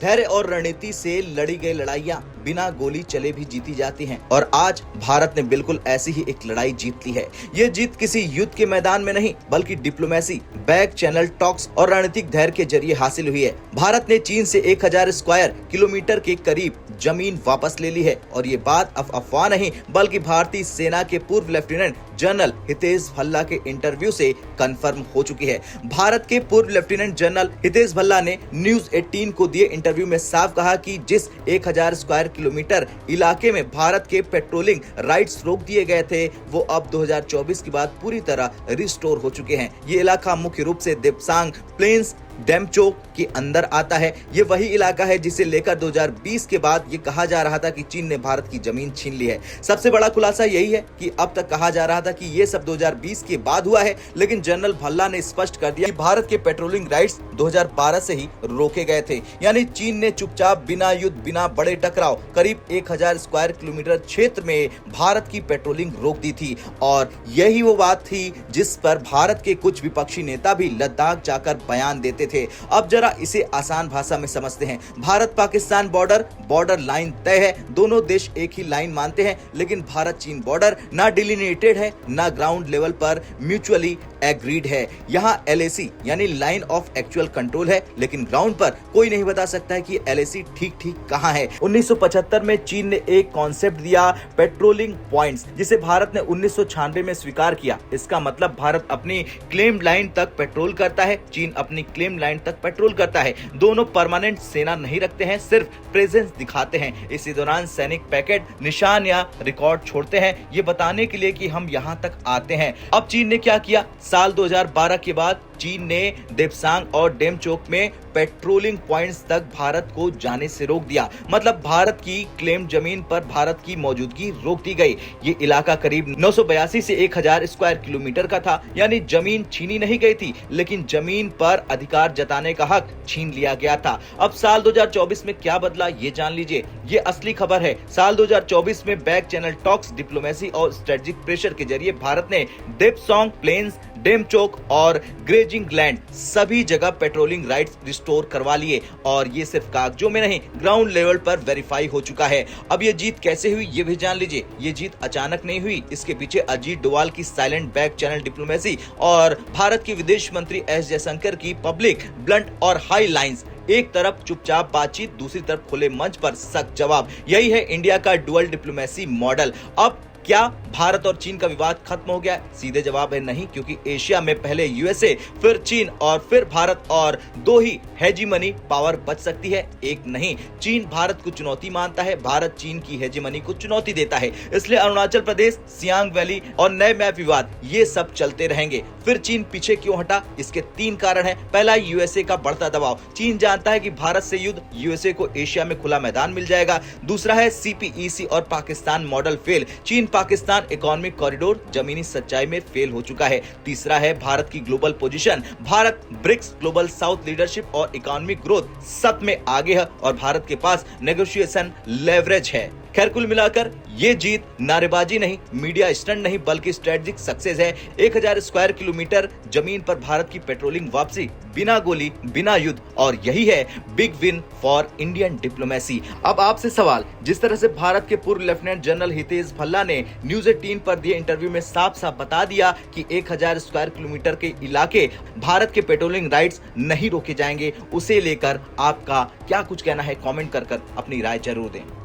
धैर्य और रणनीति से लड़ी गई लड़ाइयां बिना गोली चले भी जीती जाती हैं और आज भारत ने बिल्कुल ऐसी ही एक लड़ाई जीत ली है। ये जीत किसी युद्ध के मैदान में नहीं बल्कि डिप्लोमेसी, बैक चैनल टॉक्स और रणनीतिक धैर्य के जरिए हासिल हुई है। भारत ने चीन से 1000 स्क्वायर किलोमीटर के करीब जमीन वापस ले ली है और ये बात अफवाह नहीं बल्कि भारतीय सेना के पूर्व लेफ्टिनेंट जनरल हितेश भल्ला के इंटरव्यू से कंफर्म हो चुकी है। भारत के पूर्व लेफ्टिनेंट जनरल हितेश भल्ला ने न्यूज 18 को दिए इंटरव्यू में साफ कहा कि जिस 1000 स्क्वायर किलोमीटर इलाके में भारत के पेट्रोलिंग राइट्स रोक दिए गए थे वो अब 2024 के बाद पूरी तरह रिस्टोर हो चुके हैं। ये इलाका मुख्य रूप से देप्सांग प्लेन्स डेमचोक के अंदर आता है। ये वही इलाका है जिसे लेकर 2020 के बाद ये कहा जा रहा था कि चीन ने भारत की जमीन छीन ली है। सबसे बड़ा खुलासा यही है कि अब तक कहा जा रहा था कि ये सब 2020 के बाद हुआ है, लेकिन जनरल भल्ला ने स्पष्ट कर दिया कि भारत के पेट्रोलिंग राइट्स 2012 से ही रोके गए थे। यानी चीन ने चुपचाप बिना युद्ध, बिना बड़े टकराव करीब 1000 स्क्वायर किलोमीटर क्षेत्र में भारत की पेट्रोलिंग रोक दी थी और यही वो बात थी जिस पर भारत के कुछ विपक्षी नेता भी लद्दाख जाकर बयान देते थे। अब जरा इसे आसान भाषा में समझते हैं। भारत पाकिस्तान बॉर्डर लाइन तय है, दोनों देश एक ही लाइन मानते हैं, लेकिन भारत चीन बॉर्डर ना डिलिनेटेड है ना ग्राउंड लेवल पर म्यूचुअली एग्रीड है। यहाँ LAC यानी लाइन ऑफ एक्चुअल कंट्रोल है, लेकिन ग्राउंड पर कोई नहीं बता सकता है कि LAC ठीक कहाँ है। 1975 में चीन ने एक कॉन्सेप्ट दिया पेट्रोलिंग पॉइंट्स, जिसे भारत ने 1996 में स्वीकार किया। इसका मतलब भारत अपनी क्लेम लाइन तक पेट्रोल करता है, चीन अपनी क्लेम लाइन तक पेट्रोल करता है। दोनों परमानेंट सेना नहीं रखते हैं, सिर्फ प्रेजेंस दिखाते हैं। इसी दौरान सैनिक पैकेट, निशान या रिकॉर्ड छोड़ते हैं, ये बताने के लिए कि हम यहां तक आते हैं। अब चीन ने क्या किया? साल 2012 के बाद चीन ने देप्सांग और डेमचोक में पेट्रोलिंग पॉइंट्स तक भारत को जाने से रोक दिया। मतलब भारत की क्लेम जमीन पर भारत की मौजूदगी रोक दी गई। ये इलाका करीब 982 से 1000 स्क्वायर किलोमीटर का था, यानी जमीन छीनी नहीं गई थी, लेकिन जमीन पर अधिकार जताने का हक छीन लिया गया था। अब साल 2024 में क्या बदला ये जान लीजिए, ये असली खबर है। साल 2024 में बैक चैनल टॉक्स, डिप्लोमेसी और स्ट्रेटेजिक प्रेशर के जरिए भारत ने देप्सांग प्लेन्स, डेमचोक और ग्रेजिंग लैंड सभी जगह पेट्रोलिंग राइट्स रिस्टोर करवा लिए और ये सिर्फ कागजों में नहीं, ग्राउंड लेवल पर वेरीफाई हो चुका है। अब ये जीत कैसे हुई ये भी जान लीजिए। ये जीत अचानक नहीं हुई, इसके पीछे अजीत डोवाल की साइलेंट बैक चैनल डिप्लोमेसी और भारत के विदेश मंत्री एस जयशंकर की पब्लिक, ब्लंट और हाई लाइंस। एक तरफ चुपचाप बातचीत, दूसरी तरफ खुले मंच पर सख्त जवाब। यही है इंडिया का डुअल डिप्लोमेसी मॉडल। अब क्या भारत और चीन का विवाद खत्म हो गया? सीधे जवाब है नहीं, क्योंकि एशिया में पहले USA, फिर चीन और फिर भारत और दो ही हेजीमनी पावर बच सकती है, एक नहीं। चीन भारत को चुनौती मानता है, भारत चीन की हेजीमनी को चुनौती देता है। इसलिए अरुणाचल प्रदेश, सियांग वैली और नए मैप विवाद ये सब चलते रहेंगे। फिर चीन पीछे क्यों हटा? इसके 3 कारण है। पहला, USA का बढ़ता दबाव। चीन जानता है कि भारत से युद्ध, USA को एशिया में खुला मैदान मिल जाएगा। दूसरा है CPEC और पाकिस्तान मॉडल फेल। चीन पाकिस्तान इकोनॉमिक कॉरिडोर जमीनी सच्चाई में फेल हो चुका है। तीसरा है भारत की global position. Bharat BRICS, global south leadership और इकोनॉमिक ग्रोथ सब में आगे है और भारत के पास नेगोशिएशन लेवरेज है। खैर, कुल मिलाकर ये जीत नारेबाजी नहीं, मीडिया स्टंट नहीं, बल्कि स्ट्रेटेजिक सक्सेस है। 1000 स्क्वायर किलोमीटर जमीन पर भारत की पेट्रोलिंग वापसी, बिना गोली, बिना युद्ध, और यही है big win for Indian diplomacy. अब आपसे सवाल, जिस तरह से भारत के पूर्व लेफ्टिनेंट जनरल हितेश भल्ला ने न्यूज 18 पर दिए इंटरव्यू में साफ बता दिया कि 1000 स्क्वायर किलोमीटर के इलाके भारत के पेट्रोलिंग राइट्स नहीं रोके जाएंगे, उसे लेकर आपका क्या कुछ कहना है? कमेंट कर अपनी राय जरूर दें।